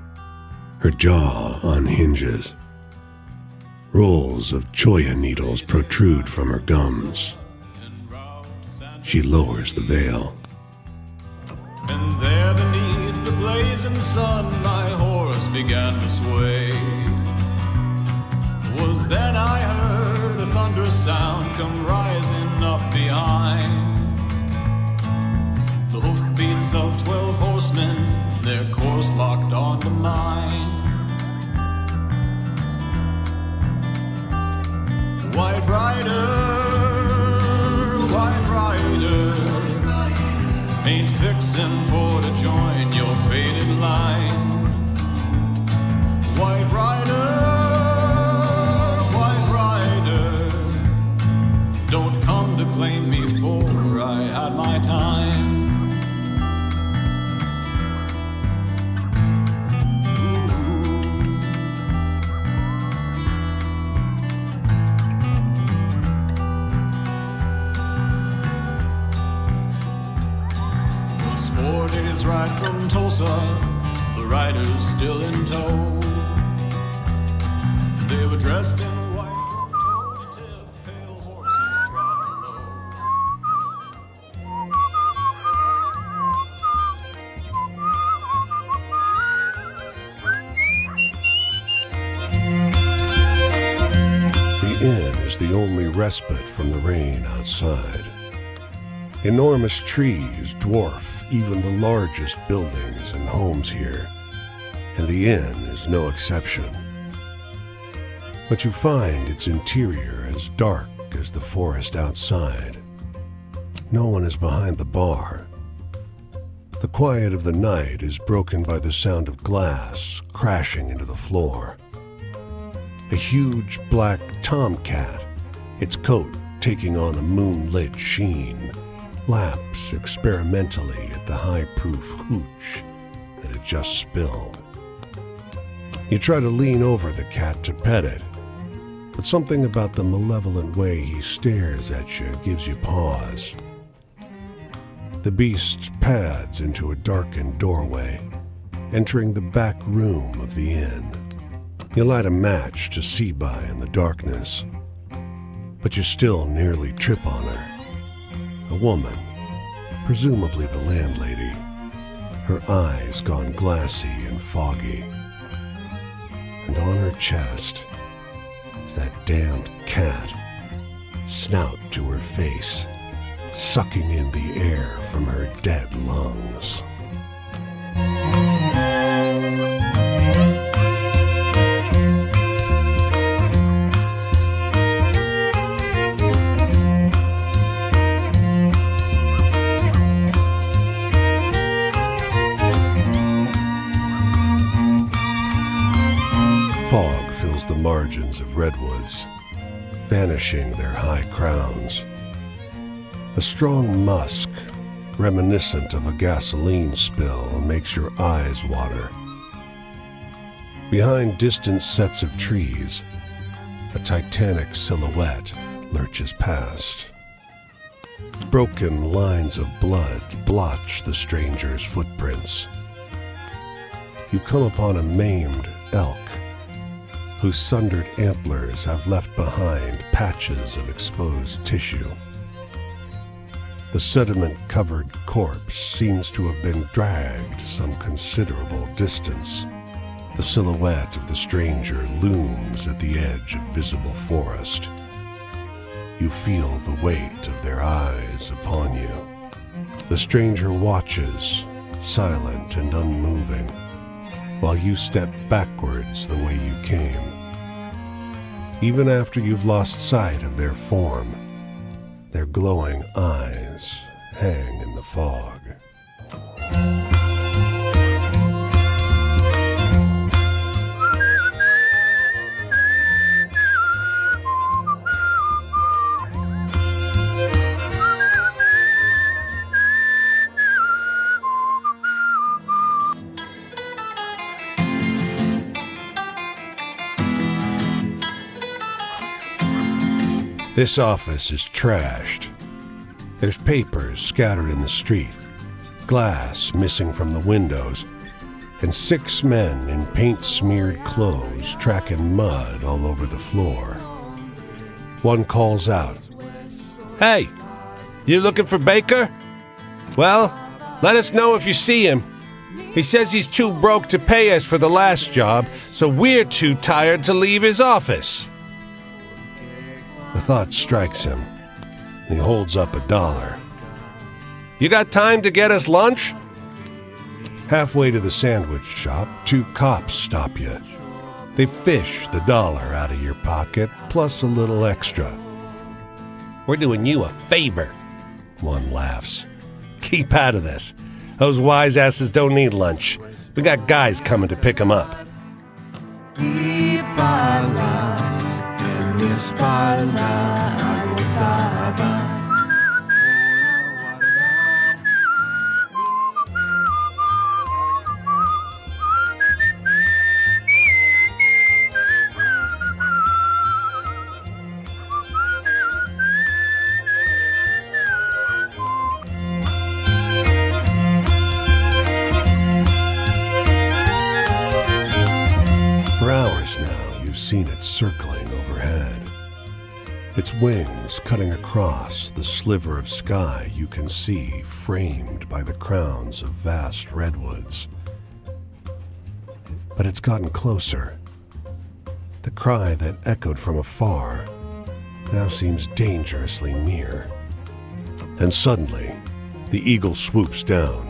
Her jaw unhinges. Rolls of choya needles protrude from her gums. She lowers the veil. And there beneath the blazing sun, my horse began to sway. Was then I heard a thunderous sound come rising up behind. The hoofbeats of 12 horsemen, their course locked onto mine. White rider, ain't fixin' for to join your faded line. White rider, don't come to claim me for I had my time. Those 4 days ride from Tulsa, the riders still in tow. They were dressed in white from toe to tip, pale horses trotting low. The inn is the only respite from the rain outside. Enormous trees dwarf even the largest buildings and homes here, and the inn is no exception. But you find its interior as dark as the forest outside. No one is behind the bar. The quiet of the night is broken by the sound of glass crashing into the floor. A huge black tomcat, its coat taking on a moonlit sheen, laps experimentally at the high-proof hooch that it just spilled. You try to lean over the cat to pet it, but something about the malevolent way he stares at you gives you pause. The beast pads into a darkened doorway, entering the back room of the inn. You light a match to see by in the darkness, but you still nearly trip on her. A woman, presumably the landlady, her eyes gone glassy and foggy. And on her chest is that damned cat, snout to her face, sucking in the air from her dead lungs. Fog fills the margins of redwoods, vanishing their high crowns. A strong musk, reminiscent of a gasoline spill, makes your eyes water. Behind distant sets of trees, a titanic silhouette lurches past. Broken lines of blood blotch the stranger's footprints. You come upon a maimed elk whose sundered antlers have left behind patches of exposed tissue. The sediment-covered corpse seems to have been dragged some considerable distance. The silhouette of the stranger looms at the edge of visible forest. You feel the weight of their eyes upon you. The stranger watches, silent and unmoving, while you step backwards the way you came. Even after you've lost sight of their form, their glowing eyes hang in the fog. This office is trashed. There's papers scattered in the street, glass missing from the windows, and 6 men in paint-smeared clothes tracking mud all over the floor. One calls out, "Hey, you looking for Baker? Well, let us know if you see him. He says he's too broke to pay us for the last job, so we're too tired to leave his office." A thought strikes him, and he holds up $1. "You got time to get us lunch?" Halfway to the sandwich shop, 2 cops stop you. They fish the $1 out of your pocket, plus a little extra. "We're doing you a favor," one laughs. "Keep out of this. Those wise asses don't need lunch. We got guys coming to pick them up." For hours now, you've seen it circling overhead. Its wings cutting across the sliver of sky you can see framed by the crowns of vast redwoods. But it's gotten closer. The cry that echoed from afar now seems dangerously near. And suddenly, the eagle swoops down,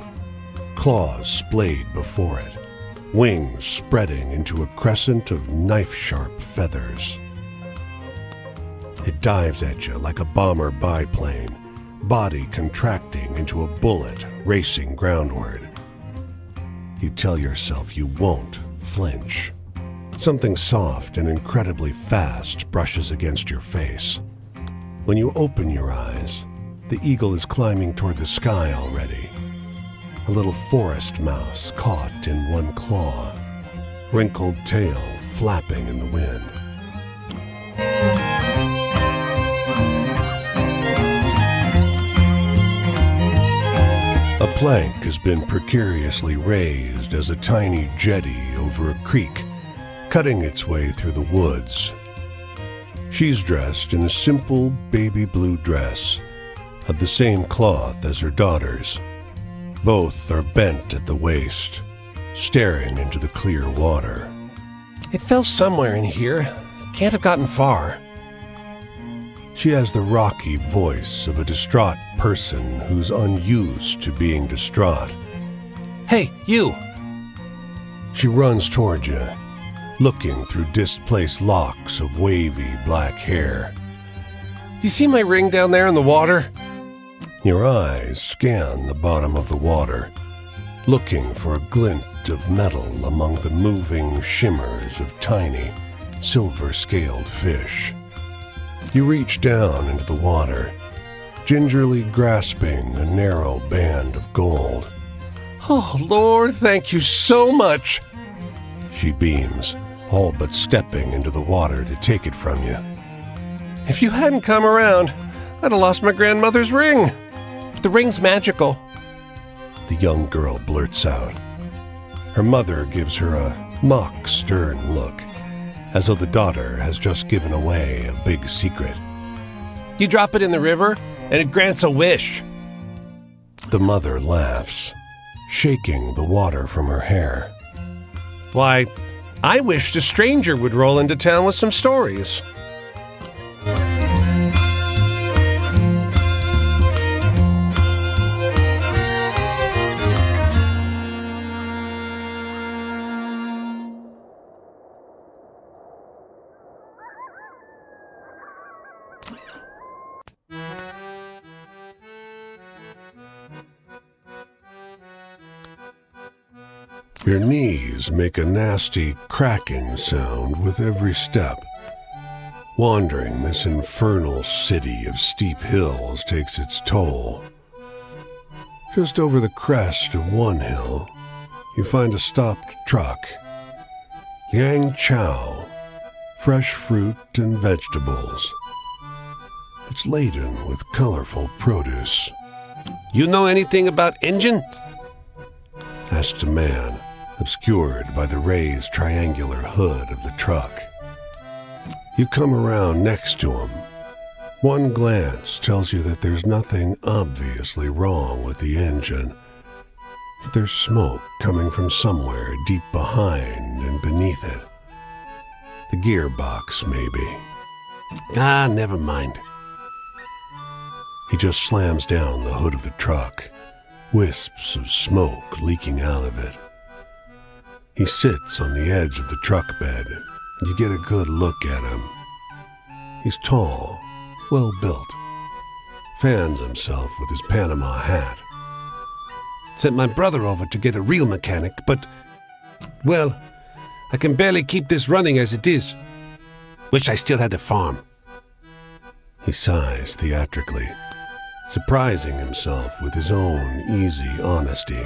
claws splayed before it, wings spreading into a crescent of knife-sharp feathers. It dives at you like a bomber biplane, body contracting into a bullet racing groundward. You tell yourself you won't flinch. Something soft and incredibly fast brushes against your face. When you open your eyes, the eagle is climbing toward the sky already. A little forest mouse caught in one claw, wrinkled tail flapping in the wind. A plank has been precariously raised as a tiny jetty over a creek, cutting its way through the woods. She's dressed in a simple baby blue dress of the same cloth as her daughter's. Both are bent at the waist, staring into the clear water. "It fell somewhere in here. Can't have gotten far." She has the rocky voice of a distraught person who's unused to being distraught. "Hey, you!" She runs toward you, looking through displaced locks of wavy black hair. "Do you see my ring down there in the water?" Your eyes scan the bottom of the water, looking for a glint of metal among the moving shimmers of tiny, silver-scaled fish. You reach down into the water, gingerly grasping a narrow band of gold. "Oh, Lord, thank you so much." She beams, all but stepping into the water to take it from you. If you hadn't come around, I'd have lost my grandmother's ring. The ring's magical. The young girl blurts out. Her mother gives her a mock stern look, as though the daughter has just given away a big secret. You drop it in the river, and it grants a wish. The mother laughs, shaking the water from her hair. Why, I wished a stranger would roll into town with some stories. Your knees make a nasty cracking sound with every step. Wandering this infernal city of steep hills takes its toll. Just over the crest of one hill, you find a stopped truck. Yang Chow, fresh fruit and vegetables. It's laden with colorful produce. You know anything about engine? Asks a man, obscured by the raised triangular hood of the truck. You come around next to him. One glance tells you that there's nothing obviously wrong with the engine, but there's smoke coming from somewhere deep behind and beneath it. The gearbox, maybe. Ah, never mind. He just slams down the hood of the truck, wisps of smoke leaking out of it. He sits on the edge of the truck bed, and you get a good look at him. He's tall, well-built, fans himself with his Panama hat. Sent my brother over to get a real mechanic, but, well, I can barely keep this running as it is. Wish I still had a farm. He sighs theatrically, surprising himself with his own easy honesty.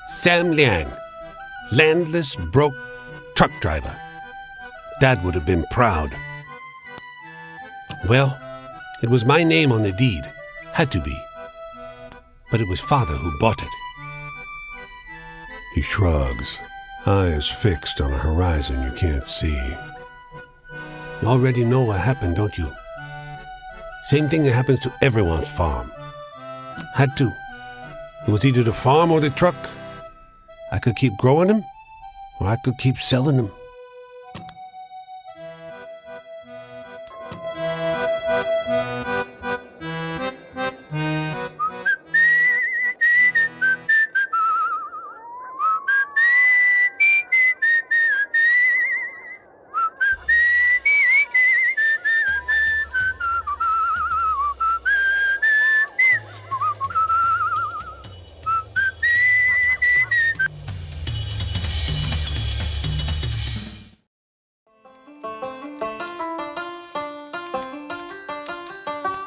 Sam Liang, landless, broke truck driver. Dad would have been proud. Well, it was my name on the deed. Had to be. But it was Father who bought it. He shrugs, eyes fixed on a horizon you can't see. You already know what happened, don't you? Same thing that happens to everyone's farm. Had to. It was either the farm or the truck. I could keep growing them, or I could keep selling them.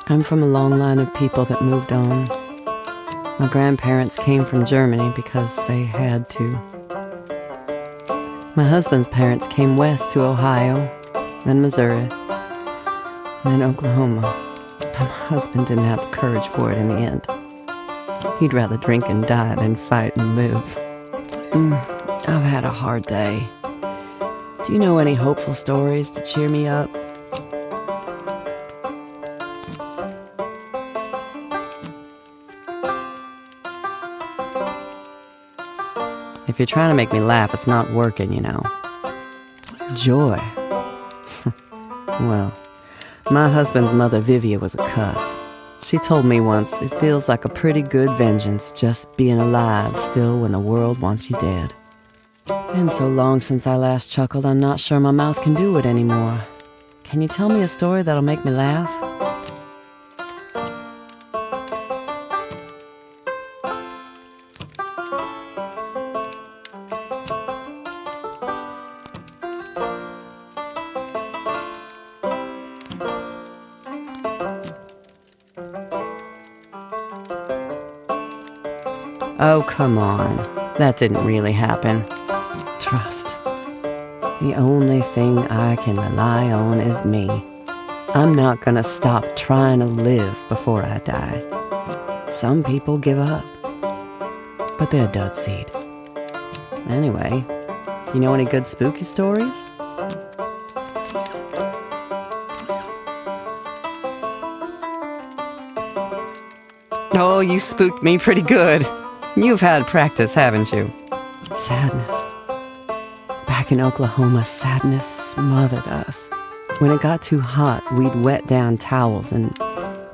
I'm from a long line of people that moved on. My grandparents came from Germany because they had to. My husband's parents came west to Ohio, then Missouri, then Oklahoma. But my husband didn't have the courage for it in the end. He'd rather drink and die than fight and live. I've had a hard day. Do you know any hopeful stories to cheer me up? If you're trying to make me laugh, it's not working, you know. Joy. Well, my husband's mother, Vivia, was a cuss. She told me once, it feels like a pretty good vengeance just being alive still when the world wants you dead. Been so long since I last chuckled, I'm not sure my mouth can do it anymore. Can you tell me a story that'll make me laugh? Oh, come on. That didn't really happen. Trust. The only thing I can rely on is me. I'm not gonna stop trying to live before I die. Some people give up, but they're dud seed. Anyway, you know any good spooky stories? Oh, you spooked me pretty good. You've had practice, haven't you? Sadness. Back in Oklahoma, sadness smothered us. When it got too hot, we'd wet down towels and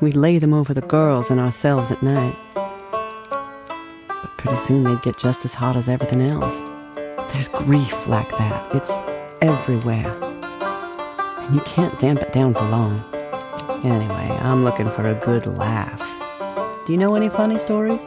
we'd lay them over the girls and ourselves at night. But pretty soon they'd get just as hot as everything else. There's grief like that. It's everywhere. And you can't damp it down for long. Anyway, I'm looking for a good laugh. Do you know any funny stories?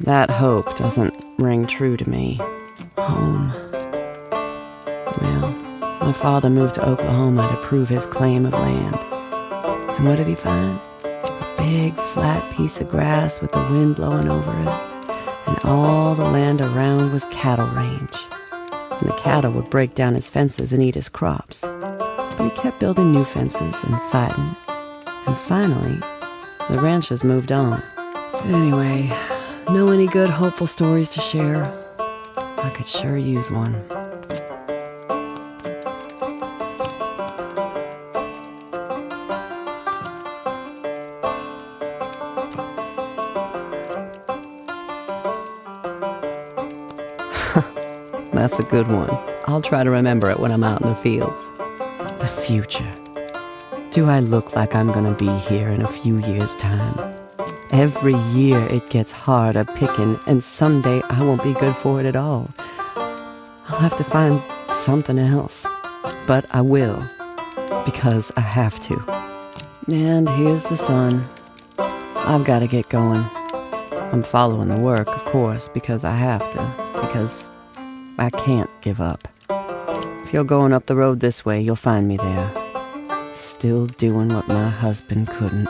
That hope doesn't ring true to me. Home. Well, my father moved to Oklahoma to prove his claim of land. And what did he find? A big, flat piece of grass with the wind blowing over it. And all the land around was cattle range. And the cattle would break down his fences and eat his crops. But he kept building new fences and fighting. And finally, the ranchers moved on. Anyway, know any good hopeful stories to share? I could sure use one. That's a good one. I'll try to remember it when I'm out in the fields. The future. Do I look like I'm gonna be here in a few years' time? Every year it gets harder picking, and someday I won't be good for it at all. I'll have to find something else. But I will, because I have to. And here's the sun. I've got to get going. I'm following the work, of course, because I have to, because I can't give up. If you're going up the road this way, you'll find me there. Still doing what my husband couldn't.